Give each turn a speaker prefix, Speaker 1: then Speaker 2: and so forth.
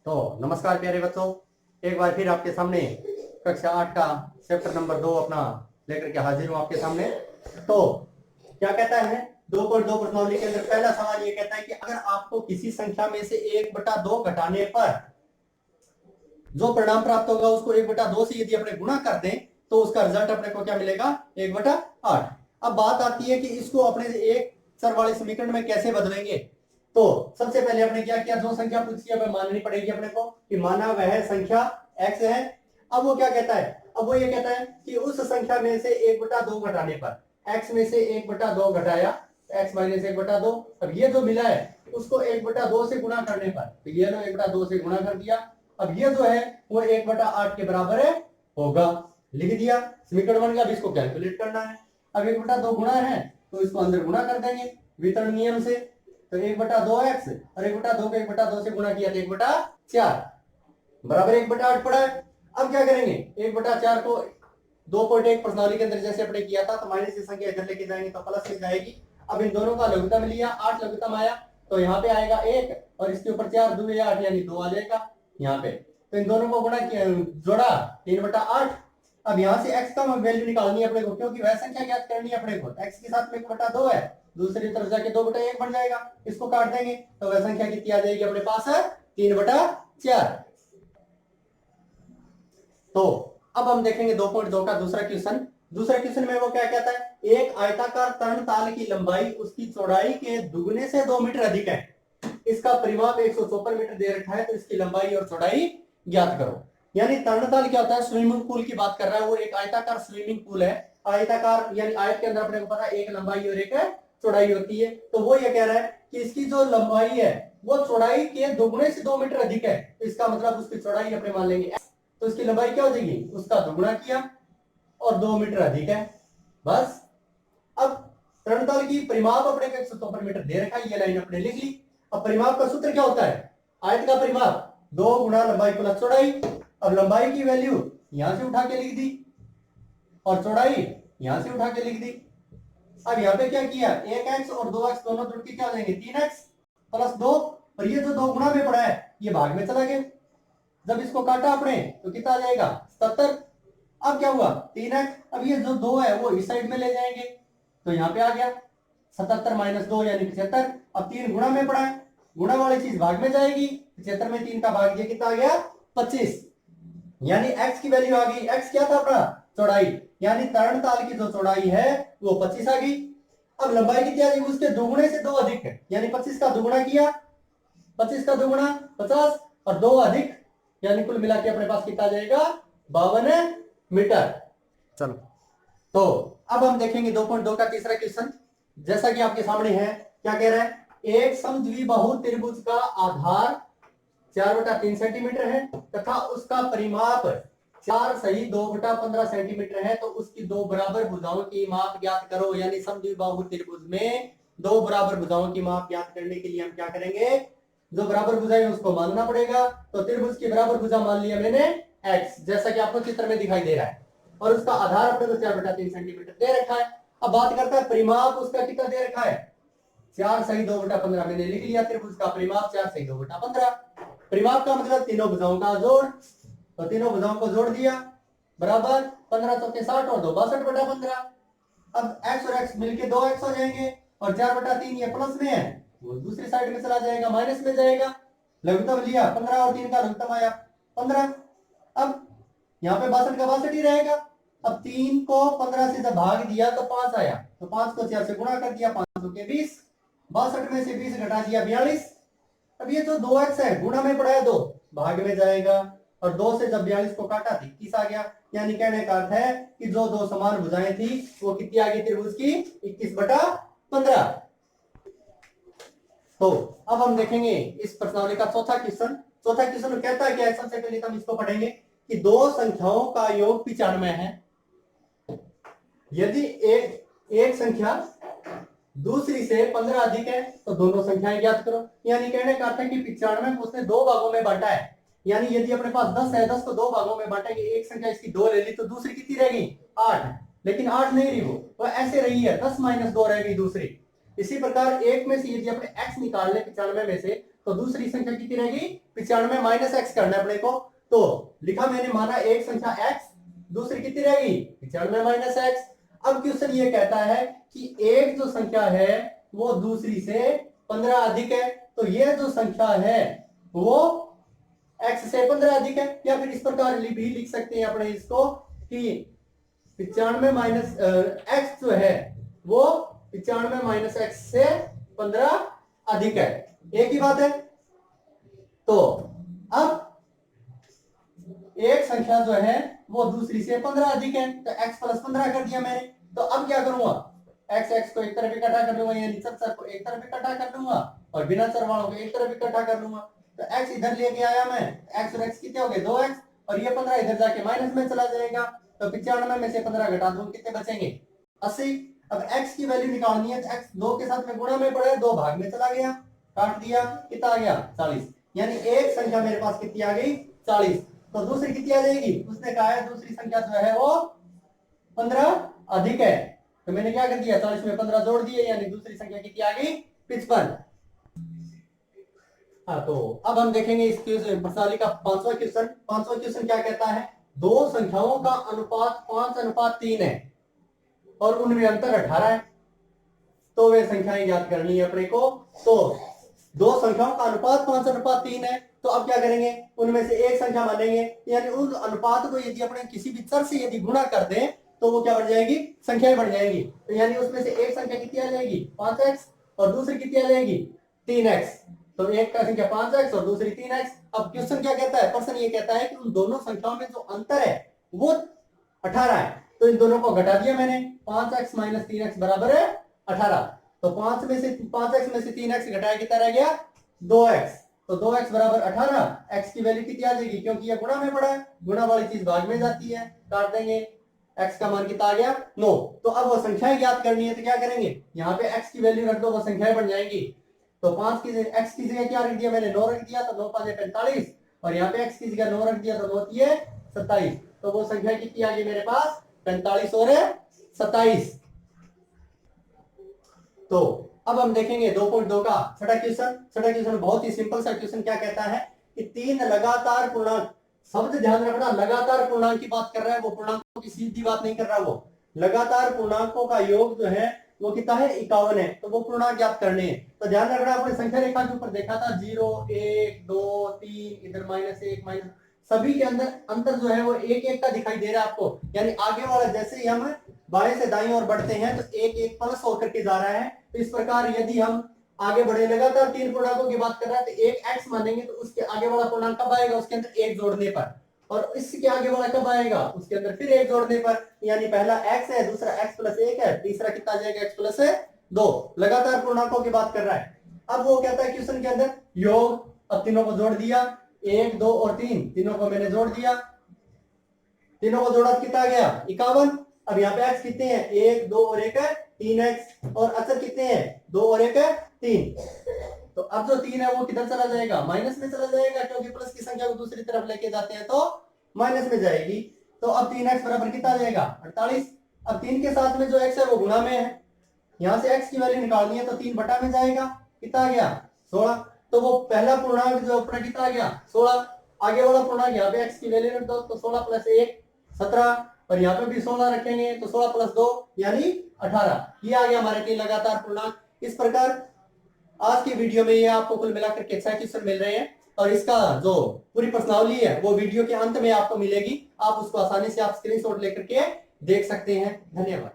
Speaker 1: तो नमस्कार प्यारे बच्चों, एक बार फिर आपके सामने कक्षा 8 का चैप्टर नंबर 2 अपना लेकर के हाजिर हूं आपके सामने। तो क्या कहता है 2.2 प्रश्नावली के अंदर पहला सवाल ये कहता है कि अगर आपको किसी संख्या में से 1/2 घटाने पर जो परिणाम प्राप्त होगा उसको 1/2 से यदि अपने गुणा कर दें तो उसका रिजल्ट अपने को क्या मिलेगा 1/8। अब बात आती है कि इसको अपने एक चर वाले समीकरण में कैसे बदलेंगे। तो सबसे पहले अपने क्या किया, जो संख्या पूछी है माननी पड़ेगी अपने को कि माना वह संख्या x है। अब वो क्या कहता है, अब वो ये कहता है कि उस संख्या में से 1/2 घटाने पर x में से 1/2 घटाया x माइनस 1/2। अब ये जो मिला है उसको 1/2 से गुणा करने पर, तो ये लो 1/2 से गुणा कर दिया। अब ये जो है वो 1/8 के बराबर है होगा, लिख दिया, समीकरण बन गया। अब इसको कैलकुलेट करना है। अब 1/2 गुणा है तो इसको अंदर गुणा कर देंगे वितरण नियम से। तो 1/2x और 1/2 को 1/2 से गुणा किया तो 1/4 बराबर 1/8 पड़ा है। अब क्या करेंगे, 1/4 को 2.1 प्रश्नावली के अंदर जैसे अपने किया था तो माइनस की संख्या इधर लेके जाएंगे तो प्लस में जाएगी। अब इन दोनों का लघुत्तम लिया, 8 लघुत्तम आया तो यहाँ पे आएगा 1 और इसके ऊपर 4 2 8 यानी 2 आ जाएगा यहाँ पे। तो इन दोनों को गुणा किया, जोड़ा 3/8। अब यहाँ से x का वैल्यू निकालनी है अपने को, क्योंकि वह संख्या ज्ञात करनी है अपने को। x के साथ में 1/2 है, दूसरी तरफ जाके 2/1 बन जाएगा, इसको काट देंगे तो वह संख्या कितनी आ जाएगी अपने पास है 3/4। तो अब हम देखेंगे 2.2 का दूसरा क्वेश्चन। दूसरे क्वेश्चन में वो क्या कहता है, एक आयताकार तरणताल की लंबाई उसकी चौड़ाई के दुगने से 2 मीटर अधिक है, इसका परिमाप 154 मीटर दे रखा है, तो इसकी लंबाई और चौड़ाई ज्ञात करो। यानी तरणताल क्या होता है, स्विमिंग पूल की बात कर रहा है। वो एक आयताकार स्विमिंग पूल है। आयताकार यानी आयत के अंदर अपने को पता है एक लंबाई और एक चौड़ाई होती है। तो वो ये कह रहा है कि इसकी जो लंबाई है वो चौड़ाई के दुगने से 2 मीटर अधिक है, तो इसका मतलब उसकी चौड़ाई अपने मान लेंगे, तो इसकी लंबाई क्या हो जाएगी, उसका दुगुना किया और 2 मीटर अधिक है बस। अब तरणताल की परिमाप अपने को 154 मीटर दे रखा है, ये लाइन अपने लिख ली। अब परिमाप का सूत्र क्या होता है, आयत का परिमाप 2 गुना लंबाई प्लस चौड़ाई। अब लंबाई की वैल्यू यहां से उठा के लिख दी और चौड़ाई यहां से उठा के लिख दी। अब यहाँ पे क्या किया, 1x और 2x दोनों जुड़ के क्या हो जाएंगे 3x प्लस 2, और ये जो 2 गुणा में पड़ा है ये भाग में चला गया। जब इसको काटा आपने तो कितना आ जाएगा 77। अब क्या हुआ 3x, अब ये जो 2 है वो इस साइड में ले जाएंगे तो यहाँ पे आ गया 77 माइनस 2 यानी 75। अब 3 गुणा में पड़ा है, गुणा वाली चीज भाग में जाएगी, 75 में 3 का भाग, ये कितना आ गया 25, यानी x की वैल्यू आ गई। x क्या था अपना चौड़ाई, यानी तरणताल की जो चौड़ाई है वो 25 आ गई। अब लंबाई कितनी आ गई, उसके दुगुने से 2 अधिक है, यानी 25 का दुगुना किया, 25 का दुगुना 50 और 2 अधिक, यानी कुल मिला के अपने पास कितना आ जाएगा 52 मीटर। चलो तो अब हम देखेंगे 2.2 का तीसरा क्वेश्चन। जैसा कि आपके सामने है, क्या कह रहा है, एक समद्विबाहु त्रिभुज का आधार 4/3 सेंटीमीटर है तथा उसका परिमाप 4 सही 2/15 सेंटीमीटर है, तो उसकी 2 बराबर भुजाओं की माप ज्ञात करो। यानी समद्विबाहु त्रिभुज में 2 बराबर भुजाओं की माप ज्ञात करने के लिए हम क्या करेंगे, जो बराबर भुजा है उसको मानना पड़ेगा। तो त्रिभुज की बराबर भुजा मान लिया मैंने x, जैसा कि आपको चित्र में दिखाई दे रहा है, और उसका आधार अपने को 4/3 सेंटीमीटर दे रखा है। अब बात करता है परिमाप उसका कितना दे रखा है, 4 सही 2/15 मैंने लिख लिया, त्रिभुज का परिमाप 4 सही 2/15। परिमाप का मतलब तीनों भुजाओं का जोड़, तो तीनों भुजाओं को जोड़ दिया बराबर 15 चौके 60 और 2 62/15। अब x और x मिलके 2x हो जाएंगे और 4/3 ये प्लस में है, वो दूसरी साइड में चला जाएगा, माइनस में जाएगा। लघुत्तम लिया 15 और 3 का लघुत्तम आया 15। अब यहाँ पे 62 का 62 ही रहेगा। अब 3 को 15 से जब भाग दिया तो 5 आया, तो 5 को 4 से गुणा कर दिया, 5 के 20, 62 में से 20 घटा दिया 42। अब ये जो 2x है गुणा में पड़ा है 2, भाग में जाएगा, और 2 से जब 42 को काटा 21 आ गया। यानी कहने का अर्थ है कि जो 2 समान भुजाएं थी वो कितनी आ गई त्रिभुज की 21/15। तो अब हम देखेंगे इस प्रश्नावली का चौथा क्वेश्चन। चौथा क्वेश्चन कहता है कि सबसे पहले हम इसको पढ़ेंगे कि 2 संख्याओं का योग 95 है। यदि एक संख्या दूसरी से 15 अधिक है तो दोनों संख्याएं ज्ञात करो। यानी कहने का अर्थ है कि 95 को उसने 2 भागों में बांटा है। यानी यदि अपने पास 10 है, 10 को 2 भागों में बांटेंगे, एक संख्या इसकी 2 ले ली तो दूसरी कितनी रहेगी 8, लेकिन 8 नहीं रही, वो ऐसे रही है 10 - 2 रह गई दूसरी। इसी प्रकार एक में से यदि अपने x निकाल ले 95 में से, तो दूसरी संख्या कितनी रहेगी 95 माइनस एक्स करना है अपने को। तो लिखा मैंने, माना एक संख्या एक्स, दूसरी कितनी रहेगी 95 माइनस एक्स। अब क्वेश्चन ये कहता है कि एक जो संख्या है वो दूसरी से 15 अधिक है, तो ये जो संख्या है वो x से 15 अधिक है। या फिर इस प्रकार भी लिख सकते हैं अपने इसको कि 95 माइनस एक्स जो है वो 95 माइनस एक्स से 15 अधिक है, एक ही बात है। तो अब एक संख्या जो है वो दूसरी से 15 अधिक है, तो x प्लस 15 कर दिया मैंने। तो अब क्या करूंगा, x को एक तरफ इकट्ठा कर लूंगा, यानी चर को एक तरफ इकट्ठा कर लूंगा और बिना चर वालों को एक तरफ इकट्ठा कर लूंगा। तो x इधर लेके आया मैं, x और x कितने हो गए 2x, और ये 15 इधर जाके माइनस में चला जाएगा। तो 95 में से 15 घटा दूं कितने बचेंगे 80। अब x की वैल्यू निकालनी है, तो x 2 के साथ में गुणा में पड़े, 2 भाग में चला गया, काट दिया, कितना आ गया 40। यानी एक संख्या मेरे पास कितनी आ गई 40। तो दूसरी कितनी आ जाएगी, उसने कहा है दूसरी संख्या जो है वो 15 अधिक है, तो मैंने क्या कर दिया 40 में 15 जोड़ दिए, यानी दूसरी संख्या कितनी आ गई 55। हाँ, तो अब हम देखेंगे इस प्रश्नावली का पांचवा क्वेश्चन क्या कहता है, दो संख्याओं का अनुपात 5:3 है और उनमें अंतर 18 है, तो वे संख्याएं ज्ञात करनी है अपने को। तो दो संख्याओं का अनुपात 5:3 है, तो अब क्या करेंगे, उनमें से एक संख्या मानेंगे, यानी उन अनुपात को यदि अपने किसी भी चर से यदि गुणा कर दें तो वो क्या बढ़ जाएगी, संख्याएं बढ़ जाएंगी। तो यानी उसमें से एक संख्या कितनी आ जाएगी 5x और दूसरी कितनी आ जाएगी 3x। तो एक का संख्या 5x और दूसरी 3x। अब क्वेश्चन क्या कहता है, प्रश्न ये कहता है कि उन दोनों संख्याओं में जो अंतर है वो 18 है, तो इन दोनों को घटा दिया मैंने, 5x माइनस 3x बराबर है 18। तो 5x में से 3x घटाया कितना रह गया 2x, तो 2x बराबर 18। x की वैल्यू कितनी आ जाएगी, क्योंकि ये गुणा में पड़ा है, गुणा वाली चीज भाग में जाती है, काट देंगे, x का मान कितना आ गया 9। तो अब वो संख्याएं ज्ञात करनी है, तो क्या करेंगे, यहाँ पे x की वैल्यू रख दो, वो संख्याएं बन जाएंगी। तो 5 की x की जगह क्या रख दिया मैंने 9 रख दिया, तो 9 5 45, और यहाँ पे x की जगह 9 रख दिया, तो 9 3 27। तो वो संख्या कितनी आ गई मेरे पास 45 और 27। तो अब हम देखेंगे 2.2 का छठा क्वेश्चन बहुत ही सिंपल सा क्वेश्चन क्या कहता है कि तीन लगातार पूर्णांक, शब्द ध्यान रखना, लगातार पूर्णांक की बात कर रहा है, वो पूर्णांकों की सीधी बात नहीं कर रहा, वो लगातार पूर्णांकों का योग जो है वो कितना है 51 है, तो वो पूर्णांक ज्ञात करने हैं। तो ध्यान रखना, आपने संख्या रेखा के ऊपर देखा था 0 1 2 3, इधर -1 माइनस, सभी के अंदर अंतर जो है वो एक एक का दिखाई दे रहा है आपको, यानी आगे वाला जैसे ही हम बाएं से दाईं ओर बढ़ते हैं तो एक एक प्लस होकर के जा रहा है। तो इस प्रकार यदि हम आगे बढ़े, लगातार तीन पूर्णांकों की बात कर रहा है, तो एक x मानेंगे तो उसके आगे वाला पूर्णांक कब आएगा, उसके अंदर एक जोड़ने पर, और इसके आगे वाला कब आएगा, उसके अंदर फिर एक जोड़ने पर, यानी पहला x है, दूसरा x प्लस 1 है, तीसरा कितना आ जाएगा x प्लस 2। लगातार पूर्णांकों की बात कर रहा है। अब वो कहता है क्वेश्चन के अंदर योग, अब तीनों को जोड़ दिया, 1 2 और 3, तीनों को मैंने जोड़ दिया, तीनों को जोड़ा कितना आ गया 51। अब यहाँ पे x कितने हैं 1 2 और 1 है 3x, और अचर कितने हैं 2 और 1 है 3। तो अब जो 3 है वो किधर चला जाएगा, माइनस में चला जाएगा, क्योंकि प्लस की संख्या को दूसरी तरफ लेके जाते हैं तो माइनस में जाएगी। तो अब 3x बराबर कितना आ जाएगा 48। अब 3 के साथ में जो x है वो गुणा में है, यहाँ से x की वैल्यू निकालनी है, तो 3 बटा में जाएगा, कितना आ गया 16। तो वो पहला पूर्णांक जो अपना कितना आ गया 16, आगे वाला पूर्णांक यहाँ पे x की वैल्यू रख दो, तो 16 प्लस 1 17, और यहाँ पे भी 16 रखेंगे, तो 16 प्लस 2 यानी 18। ये आ गया हमारे 3 लगातार पूर्णांक। इस प्रकार आज की वीडियो में ये आपको कुल मिलाकर के 6 क्वेश्चन मिल रहे हैं, और इसका जो पूरी प्रश्नावली है वो वीडियो के अंत में आपको मिलेगी, आप उसको आसानी से आप स्क्रीनशॉट लेकर के देख सकते हैं। धन्यवाद।